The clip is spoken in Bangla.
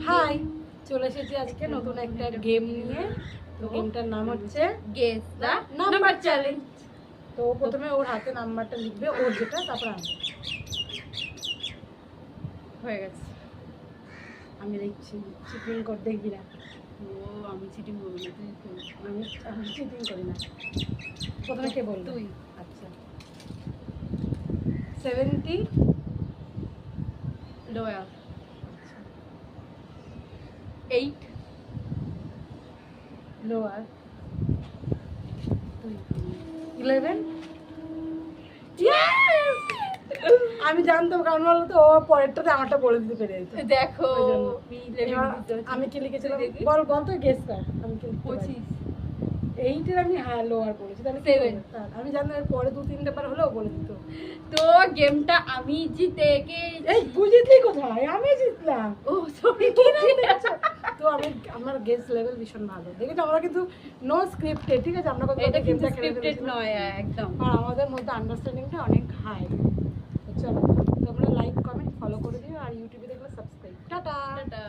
হাই, চলে এসেছি আজকে নতুন একটা গেম নিয়ে। তো গেমটার নাম হচ্ছে গেস দা নাম্বার চ্যালেঞ্জ। তো প্রথমে ওর হাতে নাম্বারটা লিখবে, ওর যেটা, তারপর আমি। হয়ে গেছে। আমি লিখছি, চিটিং কর দেখবি না। ও আমি চিটিং করবো না, তুই করবি। আমি চিটিং করি না। প্রথমে কে বলবে? তুই। আচ্ছা, 70 লোয়ার। 8 লোয়ার, 11। আমি জানতাম, কারণ বলো তো ও পরেরটাতে আমারটা বলে দিতে পেরে যেত। দেখো ওই জন্য। এবার আমি আমি কি লিখেছিলাম তুই দেখি। বল বল তো, গেস কর। আমি কি লিখতে পারি? 25 এইটের আমি লোয়ার পড়েছি, তাহলে 7 আমি জানতাম এর পরে 2-3টা বার হলেও বলে দিত। তো গেমটা আমি জিতে এই বুঝিতলি কোথায়, আমি জিতলাম। ও সরি তো আমার গেস লেভেল ভীষণ ভালো, দেখেছো? আমরা কিন্তু নো স্ক্রিপ্টেড, ঠিক আছে? আমরা এটা কিন্তু গেমটা খেলে স্ক্রিপ্টেড ফেলেছিলাম। নয় একদম। আর আমাদের মধ্যে আন্ডারস্ট্যান্ডিংটা অনেক হাই। চলো, তোমরা লাইক কমেন্ট ফলো করে দিও, আর ইউটিউবে দেখলে সাবস্ক্রাইব। টাটা। টাটা।